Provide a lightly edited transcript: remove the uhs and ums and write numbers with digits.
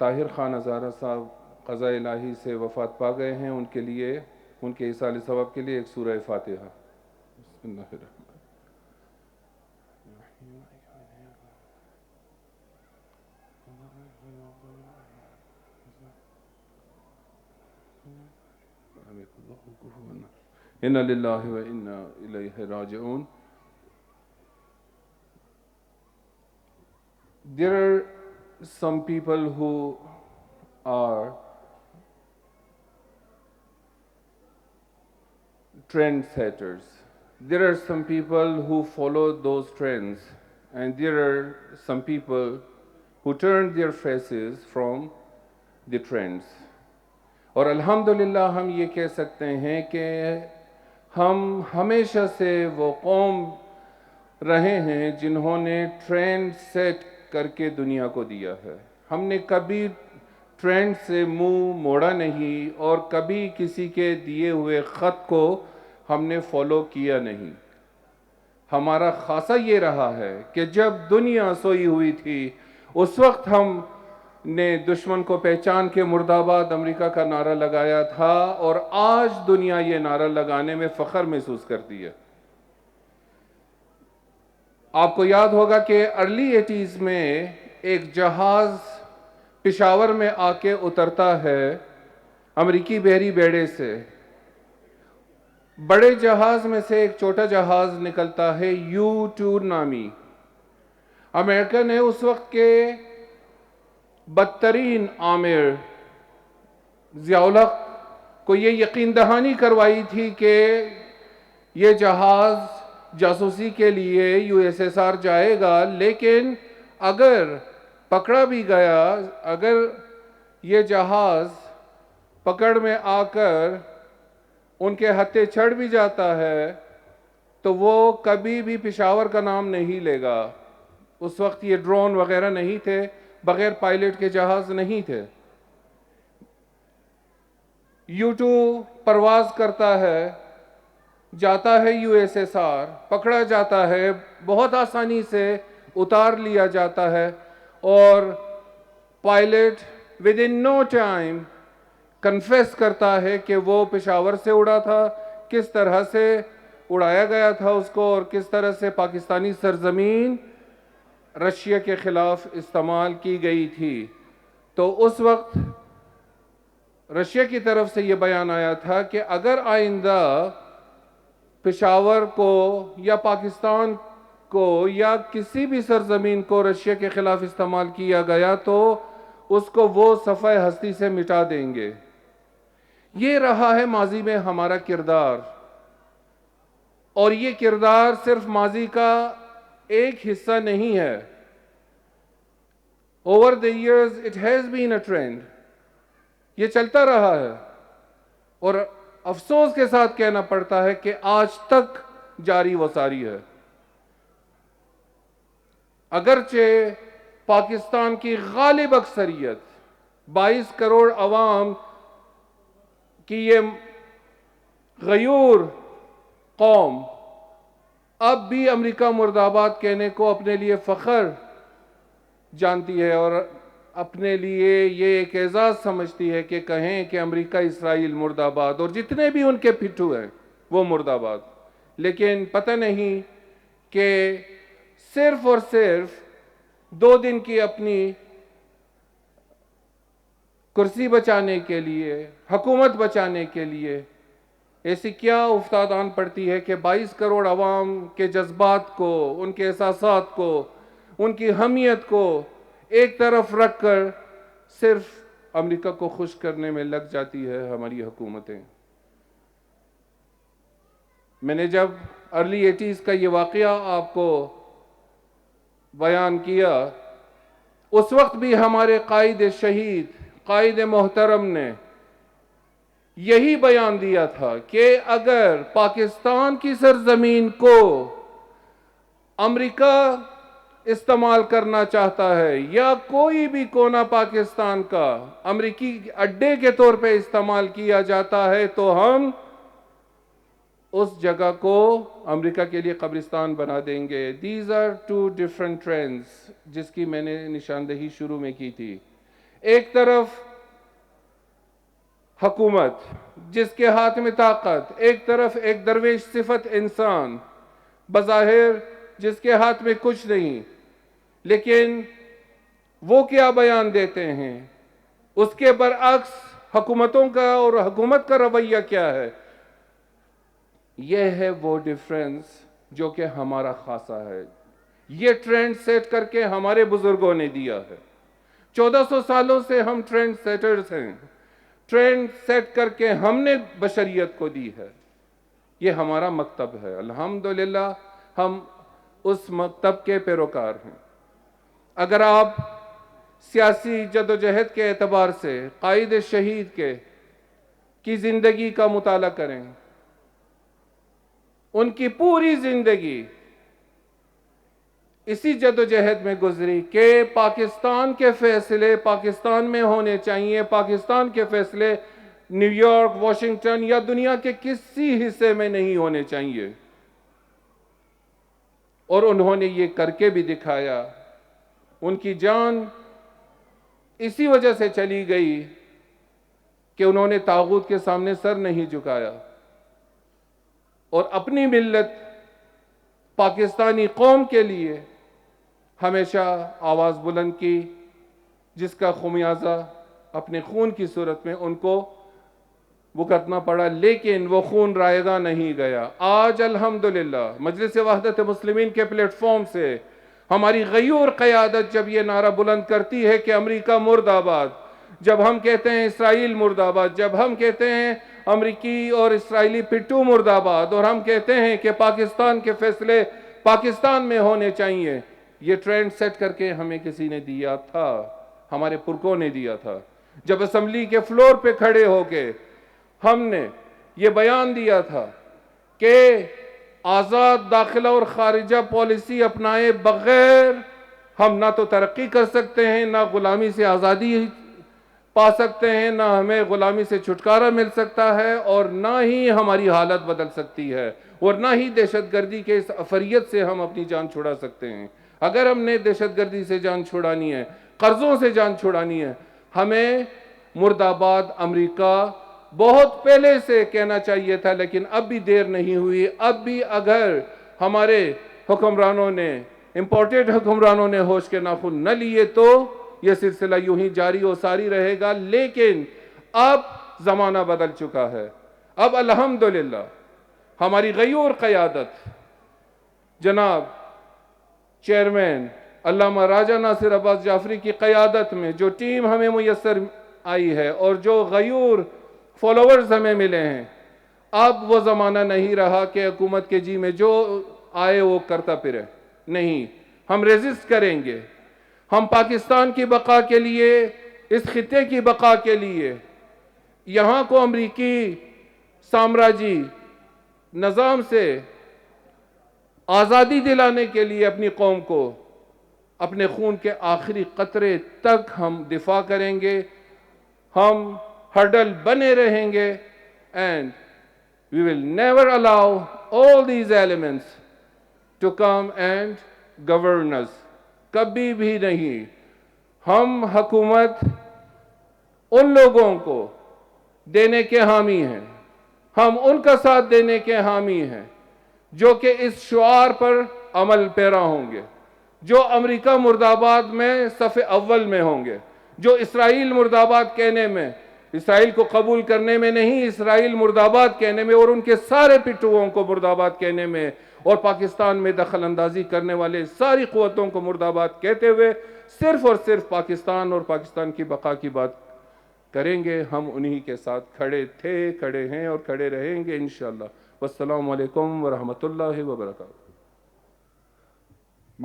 طاہر خان ہزارہ صاحب قضاء الہی سے وفات پا گئے ہیں، ان کے لیے ان کے ایصال ثواب کے لیے ایک سورہ فاتحہ۔ بسم اللہ الرحمن انا للہ و انا الیہ راجعون۔ There are some people who are trendsetters. There are some people who follow those trends, and there are some people who turn their faces from the trends. اور الحمدللہ ہم یہ کہہ سکتے ہیں کہ ہم ہمیشہ سے وہ قوم رہے ہیں جنہوں نے ٹرینڈ سیٹ کر کے دنیا کو دیا ہے۔ ہم نے کبھی ٹرینڈ سے منہ موڑا نہیں اور کبھی کسی کے دیے ہوئے خط کو ہم نے فالو کیا نہیں۔ ہمارا خاصہ یہ رہا ہے کہ جب دنیا سوئی ہوئی تھی اس وقت ہم نے دشمن کو پہچان کے مرد آباد امریکہ کا نعرہ لگایا تھا، اور آج دنیا یہ نعرہ لگانے میں فخر محسوس کرتی ہے۔ آپ کو یاد ہوگا کہ ارلی 80s میں ایک جہاز پشاور میں آ کے اترتا ہے امریکی بحری بیڑے سے۔ بڑے جہاز میں سے ایک چھوٹا جہاز نکلتا ہے U2 نامی۔ امریکہ نے اس وقت کے بدترین آمر ضیاء الحق کو یہ یقین دہانی کروائی تھی کہ یہ جہاز جاسوسی کے لیے USSR جائے گا، لیکن اگر پکڑا بھی گیا، اگر یہ جہاز پکڑ میں آ کر ان کے ہتھے چڑھ بھی جاتا ہے تو وہ کبھی بھی پشاور کا نام نہیں لے گا۔ اس وقت یہ ڈرون وغیرہ نہیں تھے، بغیر پائلٹ کے جہاز نہیں تھے۔ U2 پرواز کرتا ہے، جاتا ہے USSR، پکڑا جاتا ہے، بہت آسانی سے اتار لیا جاتا ہے، اور pilot within no time confess کرتا ہے کہ وہ پشاور سے اڑا تھا، کس طرح سے اڑایا گیا تھا اس کو، اور کس طرح سے پاکستانی سرزمین رشیا کے خلاف استعمال کی گئی تھی۔ تو اس وقت رشیا کی طرف سے یہ بیان آیا تھا کہ اگر آئندہ پشاور کو یا پاکستان کو یا کسی بھی سرزمین کو رشیا کے خلاف استعمال کیا گیا تو اس کو وہ صفحہ ہستی سے مٹا دیں گے۔ یہ رہا ہے ماضی میں ہمارا کردار، اور یہ کردار صرف ماضی کا ایک حصہ نہیں ہے۔ Over the years it has been a trend. یہ چلتا رہا ہے، اور افسوس کے ساتھ کہنا پڑتا ہے کہ آج تک جاری و ساری ہے۔ اگرچہ پاکستان کی غالب اکثریت 22 کروڑ عوام کی یہ غیور قوم اب بھی امریکہ مرد آباد کہنے کو اپنے لیے فخر جانتی ہے، اور اپنے لیے یہ ایک اعزاز سمجھتی ہے کہ کہیں کہ امریکہ اسرائیل مرد آباد، اور جتنے بھی ان کے پھٹو ہیں وہ مرد آباد۔ لیکن پتہ نہیں کہ صرف اور صرف 2 دن کی اپنی کرسی بچانے کے لیے، حکومت بچانے کے لیے ایسی کیا افتادان پڑتی ہے کہ 22 کروڑ عوام کے جذبات کو، ان کے احساسات کو، ان کی حمیت کو ایک طرف رکھ کر صرف امریکہ کو خوش کرنے میں لگ جاتی ہے ہماری حکومتیں۔ میں نے جب ارلی 80s کا یہ واقعہ آپ کو بیان کیا، اس وقت بھی ہمارے قائد شہید، قائد محترم نے یہی بیان دیا تھا کہ اگر پاکستان کی سرزمین کو امریکہ استعمال کرنا چاہتا ہے یا کوئی بھی کونا پاکستان کا امریکی اڈے کے طور پہ استعمال کیا جاتا ہے تو ہم اس جگہ کو امریکہ کے لیے قبرستان بنا دیں گے۔ These are two different trends جس کی میں نے نشاندہی شروع میں کی تھی۔ ایک طرف حکومت جس کے ہاتھ میں طاقت، ایک طرف ایک درویش صفت انسان بظاہر جس کے ہاتھ میں کچھ نہیں، لیکن وہ کیا بیان دیتے ہیں، اس کے برعکس حکومتوں کا اور حکومت کا رویہ کیا ہے. یہ ہے وہ ڈیفرنس جو کہ ہمارا خاصہ ہے. یہ ٹرینڈ سیٹ کر کے ہمارے بزرگوں نے دیا ہے. 1400 سالوں سے ہم ٹرینڈ سیٹرز ہیں. ٹرینڈ سیٹ کر کے ہم نے بشریت کو دی ہے. یہ ہمارا مکتب ہے. الحمدللہ ہم اس مکتب کے پیروکار ہیں. اگر آپ سیاسی جدوجہد کے اعتبار سے قائد شہید کی زندگی کا مطالعہ کریں، ان کی پوری زندگی اسی جدوجہد میں گزری کہ پاکستان کے فیصلے پاکستان میں ہونے چاہیے، پاکستان کے فیصلے نیو یارک، واشنگٹن یا دنیا کے کسی حصے میں نہیں ہونے چاہیے. اور انہوں نے یہ کر کے بھی دکھایا. ان کی جان اسی وجہ سے چلی گئی کہ انہوں نے طاغوت کے سامنے سر نہیں جھکایا اور اپنی ملت پاکستانی قوم کے لیے ہمیشہ آواز بلند کی، جس کا خمیازہ اپنے خون کی صورت میں ان کو بھگتنا پڑا. لیکن وہ خون رائے گا نہیں گیا. آج الحمدللہ مجلس وحدت مسلمین کے پلیٹ فارم سے ہماری غیور قیادت جب یہ نعرہ بلند کرتی ہے کہ امریکہ مرد آباد، جب ہم کہتے ہیں اسرائیل مرد آباد، جب ہم کہتے ہیں امریکی اور اسرائیلی پٹھو مرد آباد، اور ہم کہتے ہیں کہ پاکستان کے فیصلے پاکستان میں ہونے چاہیے، یہ ٹرینڈ سیٹ کر کے ہمیں کسی نے دیا تھا، ہمارے پرکوں نے دیا تھا. جب اسمبلی کے فلور پہ کھڑے ہو کے ہم نے یہ بیان دیا تھا کہ آزاد داخلہ اور خارجہ پالیسی اپنائے بغیر ہم نہ تو ترقی کر سکتے ہیں، نہ غلامی سے آزادی پا سکتے ہیں، نہ ہمیں غلامی سے چھٹکارا مل سکتا ہے، اور نہ ہی ہماری حالت بدل سکتی ہے، اور نہ ہی دہشت گردی کے اس عفریت سے ہم اپنی جان چھڑا سکتے ہیں. اگر ہم نے دہشت گردی سے جان چھڑانی ہے، قرضوں سے جان چھڑانی ہے، ہمیں مرد آباد امریکہ بہت پہلے سے کہنا چاہیے تھا. لیکن اب بھی دیر نہیں ہوئی. اب بھی اگر ہمارے حکمرانوں نے، امپورٹڈ حکمرانوں نے ہوش کے ناخن نہ لیے تو یہ سلسلہ یوں ہی جاری و ساری رہے گا. لیکن اب زمانہ بدل چکا ہے. اب الحمدللہ ہماری غیور قیادت جناب چیئرمین علامہ راجہ ناصر عباس جعفری کی قیادت میں جو ٹیم ہمیں میسر آئی ہے اور جو غیور فالوورز ہمیں ملے ہیں، اب وہ زمانہ نہیں رہا کہ حکومت کے جی میں جو آئے وہ کرتا پھرے. نہیں، ہم ریزسٹ کریں گے. ہم پاکستان کی بقا کے لیے، اس خطے کی بقا کے لیے، یہاں کو امریکی سامراجی نظام سے آزادی دلانے کے لیے اپنی قوم کو اپنے خون کے آخری قطرے تک ہم دفاع کریں گے. ہم ہرڈل بنے رہیں گے. and we will never allow all these elements to come and govern us. کبھی بھی نہیں. ہم حکومت ان لوگوں کو دینے کے حامی ہیں، ہم ان کا ساتھ دینے کے حامی ہیں جو کہ اس شعار پر عمل پیرا ہوں گے، جو امریکہ مرد آباد میں صف اول میں ہوں گے، جو اسرائیل مرد آباد کہنے میں، اسرائیل کو قبول کرنے میں نہیں، اسرائیل مرد آباد کہنے میں اور ان کے سارے پٹھوؤں کو مرد آباد کہنے میں، اور پاکستان میں دخل اندازی کرنے والے ساری قوتوں کو مرد آباد کہتے ہوئے صرف اور صرف پاکستان اور پاکستان کی بقا کی بات کریں گے. ہم انہی کے ساتھ کھڑے تھے، کھڑے ہیں اور کھڑے رہیں گے انشاءاللہ. والسلام علیکم ورحمۃ اللہ وبرکاتہ.